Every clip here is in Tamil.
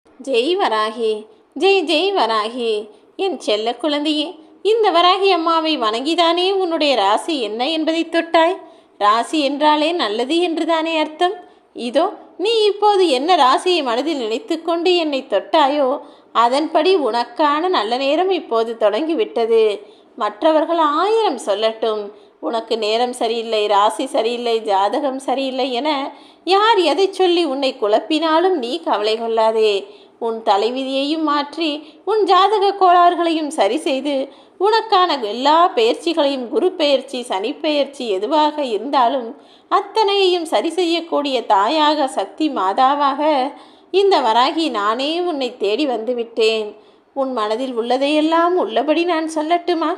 ஜெய் வராகி, ஜெய் ஜெய் வராகி. என் செல்ல குழந்தையே, இந்த வராகி அம்மாவை வணங்கிதானே உன்னுடைய ராசி என்ன என்பதை தொட்டாய். ராசி என்றாலே நல்லது என்றுதானே அர்த்தம். இதோ நீ இப்போது என்ன ராசியை மனதில் நினைத்து கொண்டு என்னை தொட்டாயோ அதன்படி உனக்கான நல்ல நேரம் இப்போது தொடங்கிவிட்டது. மற்றவர்கள் 1000 சொல்லட்டும், உனக்கு நேரம் சரியில்லை, ராசி சரியில்லை, ஜாதகம் சரியில்லை என யார் எதை சொல்லி உன்னை குழப்பினாலும் நீ கவலை கொள்ளாதே. உன் தலைவிதியையும் மாற்றி உன் ஜாதக கோளாறுகளையும் சரி செய்து உனக்கான எல்லா பெயர்ச்சிகளையும், குரு பெயர்ச்சி, சனி பெயர்ச்சி எதுவாக இருந்தாலும் அத்தனையையும் சரி செய்யக்கூடிய தாயாக, சக்தி மாதாவாக இந்த வராகி நானே உன்னை தேடி வந்துவிட்டேன். உன் மனதில் உள்ளதையெல்லாம் உள்ளபடி நான் சொல்லட்டுமா?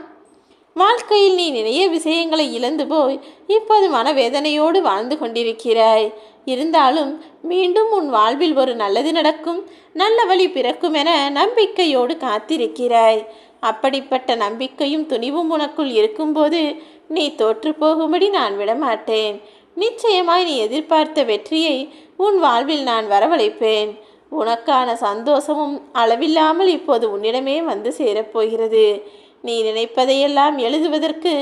வாழ்க்கையில் நீ நிறைய விஷயங்களை இழந்து போய் இப்போது மனவேதனையோடு வாழ்ந்து கொண்டிருக்கிறாய். இருந்தாலும் மீண்டும் உன் வாழ்வில் ஒரு நல்லது நடக்கும், நல்ல வழி பிறக்கும் என நம்பிக்கையோடு காத்திருக்கிறாய். அப்படிப்பட்ட நம்பிக்கையும் துணிவும் உனக்குள் இருக்கும்போது நீ தோற்று போகும்படி நான் விடமாட்டேன். நிச்சயமாய் நீ எதிர்பார்த்த வெற்றியை உன் வாழ்வில் நான் வரவழைப்பேன். உனக்கான சந்தோஷமும் அளவில்லாமல் இப்போது உன்னிடமே வந்து சேரப்போகிறது. நீ நினைப்பதையெல்லாம் எழுதுவதற்கு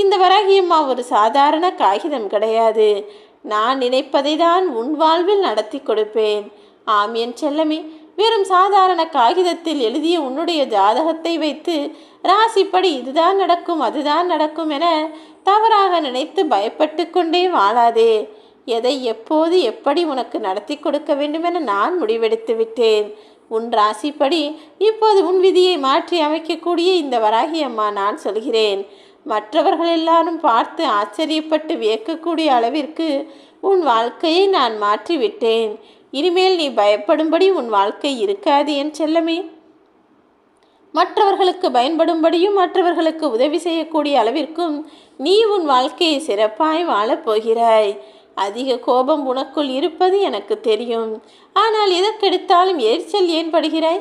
இந்த வராகியம்மா ஒரு சாதாரண காகிதம் கிடையாது. நான் நினைப்பதை தான் உன் வாழ்வில் நடத்தி கொடுப்பேன். ஆம் என் செல்லமே, வெறும் சாதாரண காகிதத்தில் எழுதிய உன்னுடைய ஜாதகத்தை வைத்து ராசிப்படி இதுதான் நடக்கும், அதுதான் நடக்கும் என தவறாக நினைத்து பயப்பட்டு கொண்டே வாழாதே. எதை எப்போது எப்படி உனக்கு நடத்தி கொடுக்க வேண்டுமென நான் முடிவெடுத்து விட்டேன். உன் ராசிப்படி இப்போது உன் விதியை மாற்றி அமைக்கக்கூடிய இந்த வராகி அம்மா நான் சொல்கிறேன். மற்றவர்கள் எல்லாரும் பார்த்து ஆச்சரியப்பட்டு வியக்கக்கூடிய அளவிற்கு உன் வாழ்க்கையை நான் மாற்றிவிட்டேன். இனிமேல் நீ பயப்படும்படி உன் வாழ்க்கை இருக்காது என் செல்லமே. மற்றவர்களுக்கு பயன்படும்படியும் மற்றவர்களுக்கு உதவி செய்யக்கூடிய அளவிற்கும் நீ உன் வாழ்க்கையை சிறப்பாய் வாழப்போகிறாய். அதிக கோபம் உனக்குள் இருப்பது எனக்கு தெரியும். ஆனால் எதற்கெடுத்தாலும் எரிச்சல் ஏன் படுகிறாய்?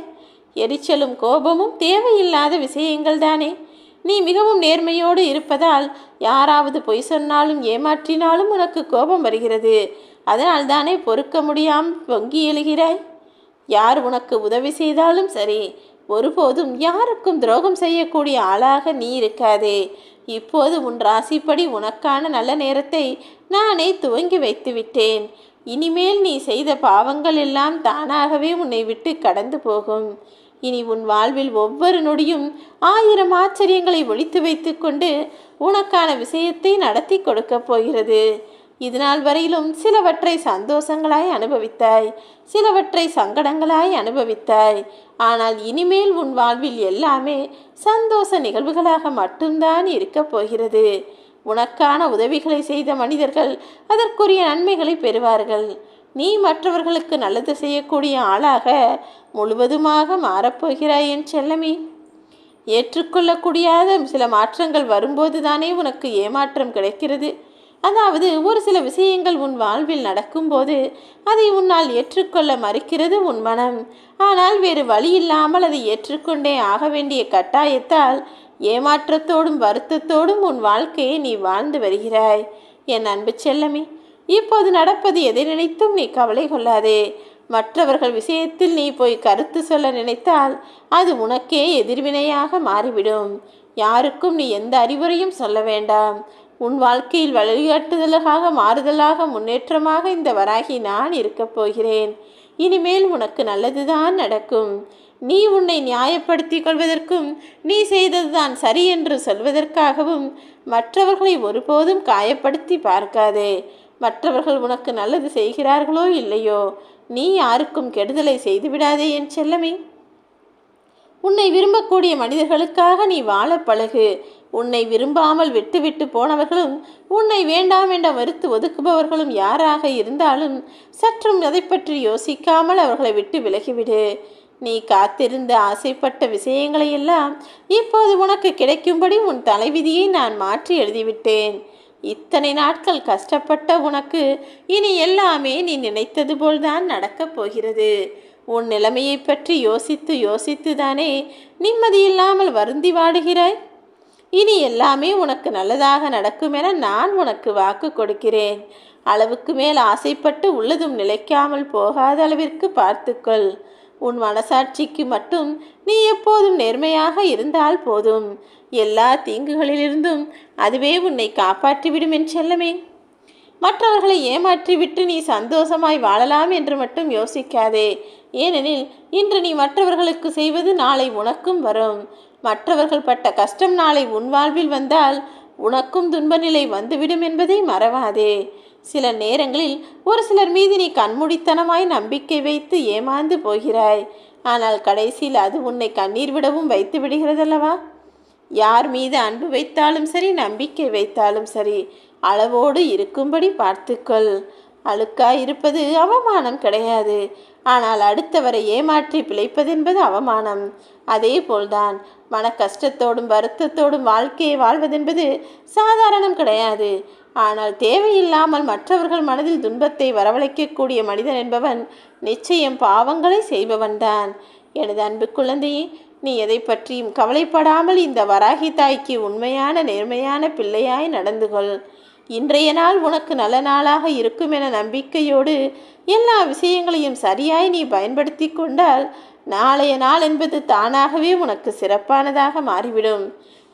எரிச்சலும் கோபமும் தேவையில்லாத விஷயங்கள் தானே. நீ மிகவும் நேர்மையோடு இருப்பதால் யாராவது பொய் சொன்னாலும் ஏமாற்றினாலும் உனக்கு கோபம் வருகிறது. அதனால் தானே பொறுக்க முடியாமல் பொங்கி எழுகிறாய். யார் உனக்கு உதவி செய்தாலும் சரி, ஒருபோதும் யாருக்கும் துரோகம் செய்யக்கூடிய ஆளாக நீ இருக்காதே. இப்போது உன் ராசிப்படி உனக்கான நல்ல நேரத்தை நானே துவங்கி வைத்து விட்டேன். இனிமேல் நீ செய்த பாவங்கள் எல்லாம் தானாகவே உன்னை விட்டு கடந்து போகும். இனி உன் வாழ்வில் ஒவ்வொரு நொடியும் 1000 ஆச்சரியங்களை ஒழித்து வைத்து கொண்டு உனக்கான விஷயத்தை நடத்தி கொடுக்கப் போகிறது. இதுநாள் வரையிலும் சிலவற்றை சந்தோஷங்களாய் அனுபவித்தாய், சிலவற்றை சங்கடங்களாய் அனுபவித்தாய். ஆனால் இனிமேல் உன் வாழ்வில் எல்லாமே சந்தோஷ நிகழ்வுகளாக மட்டும்தான் இருக்கப் போகிறது. உனக்கான உதவிகளை செய்த மனிதர்கள் அதற்குரிய நன்மைகளை பெறுவார்கள். நீ மற்றவர்களுக்கு நல்லது செய்யக்கூடிய ஆளாக முழுவதுமாக மாறப்போகிறாய் என் செல்லமே. ஏற்றுக்கொள்ளக்கூடியாத சில மாற்றங்கள் வரும்போது தானே உனக்கு ஏமாற்றம் கிடைக்கிறது. அதாவது ஒரு சில விஷயங்கள் உன் வாழ்வில் நடக்கும்போது அதை உன்னால் ஏற்றுக்கொள்ள மறுக்கிறது உன் மனம். ஆனால் வேறு வழி இல்லாமல் அதை ஏற்றுக்கொண்டே ஆக வேண்டிய கட்டாயத்தால் ஏமாற்றத்தோடும் வருத்தத்தோடும் உன் வாழ்க்கையை நீ வாழ்ந்து வருகிறாய். என் அன்பு செல்லமே, இப்போது நடப்பது எதை நினைத்தும் நீ கவலை கொள்ளாதே. மற்றவர்கள் விஷயத்தில் நீ போய் கருத்து சொல்ல நினைத்தால் அது உனக்கே எதிர்வினையாக மாறிவிடும். யாருக்கும் நீ எந்த அறிவுரையும் சொல்ல வேண்டாம். உன் வாழ்க்கையில் வழிகாட்டுதலாக, மாறுதலாக, முன்னேற்றமாக இந்த வராகி நான் இருக்கப் போகிறேன். இனிமேல் உனக்கு நல்லதுதான் நடக்கும். நீ உன்னை நியாயப்படுத்தி கொள்வதற்கும் நீ செய்ததுதான் சரி என்று சொல்வதற்காகவும் மற்றவர்களை ஒருபோதும் காயப்படுத்தி பார்க்காதே. மற்றவர்கள் உனக்கு நல்லது செய்கிறார்களோ இல்லையோ, நீ யாருக்கும் கெடுதலை செய்துவிடாதே என் செல்லமே. உன்னை விரும்பக்கூடிய மனிதர்களுக்காக நீ வாழ பழகு. உன்னை விரும்பாமல் விட்டுவிட்டு போனவர்களும் உன்னை வேண்டாம் என்ற மறுத்து ஒதுக்குபவர்களும் யாராக இருந்தாலும் சற்றும் அதை பற்றி யோசிக்காமல் அவர்களை விட்டு விலகிவிடு. நீ காத்திருந்த ஆசைப்பட்ட விஷயங்களை எல்லாம் இப்போது உனக்கு கிடைக்கும்படி உன் தலைவிதியை நான் மாற்றி எழுதிவிட்டேன். இத்தனை நாட்கள் கஷ்டப்பட்ட உனக்கு இனி எல்லாமே நீ நினைத்தது போல்தான் நடக்கப் போகிறது. உன் நிலைமையை பற்றி யோசித்து யோசித்து தானே நிம்மதியில்லாமல் வருந்தி வாடுகிறாய். இனி எல்லாமே உனக்கு நல்லதாக நடக்கும் என நான் உனக்கு வாக்கு கொடுக்கிறேன். அளவுக்கு மேல் ஆசைப்பட்டு உள்ளதும் நிலைக்காமல் போகாத அளவிற்கு பார்த்துக்கொள். உன் மனசாட்சிக்கு மட்டும் நீ எப்போதும் நேர்மையாக இருந்தால் போதும். எல்லா தீங்குகளிலிருந்தும் அதுவே உன்னை காப்பாற்றிவிடும் என் செல்லமே. மற்றவர்களை ஏமாற்றிவிட்டு நீ சந்தோஷமாய் வாழலாம் என்று மட்டும் யோசிக்காதே. ஏனெனில் இன்று நீ மற்றவர்களுக்கு செய்வது நாளை உனக்கும் வரும். மற்றவர்கள் பட்ட கஷ்டம் நாளை உன் வாழ்வில் வந்தால் உனக்கும் துன்ப நிலை வந்துவிடும் என்பதை மறவாதே. சில நேரங்களில் ஒரு சிலர் மீது நீ கண்மூடித்தனமாய் நம்பிக்கை வைத்து ஏமாந்து போகிறாய். ஆனால் கடைசியில் அது உன்னை கண்ணீர் விடவும் வைத்து விடுகிறதல்லவா? யார் மீது அன்பு வைத்தாலும் சரி, நம்பிக்கை வைத்தாலும் சரி, அளவோடு இருக்கும்படி பார்த்துக்கொள். அழுக்காய் இருப்பது அவமானம் கிடையாது. ஆனால் அடுத்தவரை ஏமாற்றி பிழைப்பதென்பது அவமானம். அதே போல்தான் மன கஷ்டத்தோடும் வருத்தத்தோடும் வாழ்க்கையை வாழ்வதென்பது சாதாரணம் கிடையாது. ஆனால் தேவையில்லாமல் மற்றவர்கள் மனதில் துன்பத்தை வரவழைக்கக்கூடிய மனிதன் என்பவன் நிச்சயம் பாவங்களை செய்பவன்தான். எனது அன்பு குழந்தையே, நீ எதை பற்றியும் கவலைப்படாமல் இந்த வராகி தாய்க்கு உண்மையான நேர்மையான பிள்ளையாய் நடந்து கொள். இன்றைய நாள் உனக்கு நல்ல நாளாக இருக்கும் என நம்பிக்கையோடு எல்லா விஷயங்களையும் சரியாய் நீ பயன்படுத்தி கொண்டால் நாளைய நாள் என்பது தானாகவே உனக்கு சிறப்பானதாக மாறிவிடும்.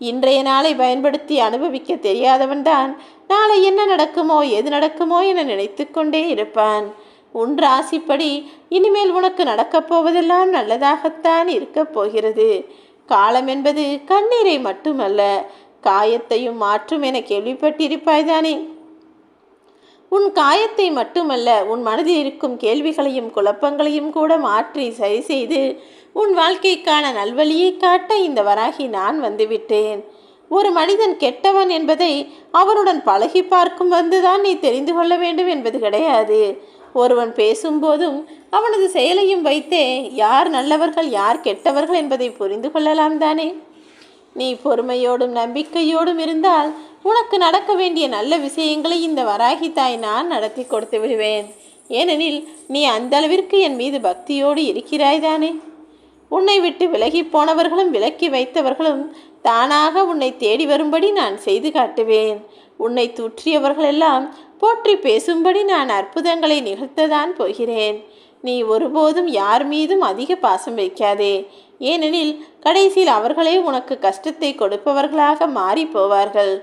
இன்றைய நாளை பயன்படுத்தி அனுபவிக்க தெரியாதவன்தான் நாளை என்ன நடக்குமோ எது நடக்குமோ என நினைத்து கொண்டே இருப்பான். உன் ராசிப்படி இனிமேல் உனக்கு நடக்கப் போவதெல்லாம் நல்லதாகத்தான் இருக்கப் போகிறது. காலம் என்பது கண்ணீரை மட்டுமல்ல, காயத்தையும் மாற்றும் என கேள்விப்பட்டிருப்பாய்தானே. உன் காயத்தை மட்டுமல்ல, உன் மனதில் இருக்கும் கேள்விகளையும் குழப்பங்களையும் கூட மாற்றி சரி செய்து உன் வாழ்க்கைக்கான நல்வழியை காட்ட இந்த வராகி நான் வந்துவிட்டேன். ஒரு மனிதன் கெட்டவன் என்பதை அவனுடன் பழகி பார்க்கும் வந்துதான் நீ தெரிந்து கொள்ள வேண்டும் என்பது கிடையாது. ஒருவன் பேசும்போதும் அவனது செயலையும் வைத்தே யார் நல்லவர்கள் யார் கெட்டவர்கள் என்பதை புரிந்து கொள்ளலாம் தானே. நீ பொறுமையோடும் நம்பிக்கையோடும் இருந்தால் உனக்கு நடக்க வேண்டிய நல்ல விஷயங்களை இந்த வராகி தாய் நான் நடத்தி கொடுத்து விடுவேன். ஏனெனில் நீ அந்த அளவிற்கு என் மீது பக்தியோடு இருக்கிறாய் தானே. உன்னை விட்டு விலகி போனவர்களும் விலக்கி வைத்தவர்களும் தானாக உன்னை தேடி வரும்படி நான் செய்து காட்டுவேன். உன்னை தூற்றியவர்களெல்லாம் போற்றி பேசும்படி நான் அற்புதங்களை நிகழ்த்ததான் போகிறேன். நீ ஒருபோதும் யார் மீதும் அதிக பாசம் வைக்காதே. ஏனெனில் கடைசியில் அவர்களே உனக்கு கஷ்டத்தை கொடுப்பவர்களாக மாறி போவார்கள்.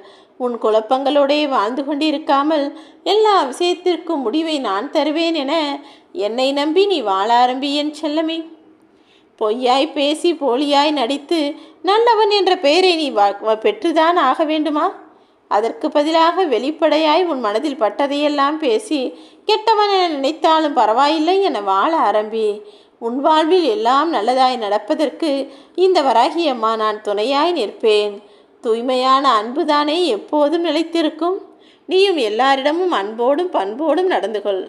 உன் குழப்பங்களோடே வாழ்ந்து கொண்டிருக்காமல் எல்லா விஷயத்திற்கும் முடிவை நான் தருவேன் என என்னை நம்பி நீ வாழ ஆரம்பி என் செல்லமே. பொய்யாய் பேசி போலியாய் நடித்து நல்லவன் என்ற பெயரை நீ பெற்றுதான் ஆக வேண்டுமா? அதற்கு பதிலாக வெளிப்படையாய் உன் மனதில் பட்டதையெல்லாம் பேசி கெட்டவன் என நினைத்தாலும் பரவாயில்லை என வாழ ஆரம்பி. உன் வாழ்வில் எல்லாம் நல்லதாய் நடப்பதற்கு இந்த வராகி அம்மா நான் துணையாய் நிற்பேன். தூய்மையான அன்புதானே எப்போதும் நிலைத்திருக்கும். நீயும் எல்லாரிடமும் அன்போடும் பண்போடும் நடந்து கொள்.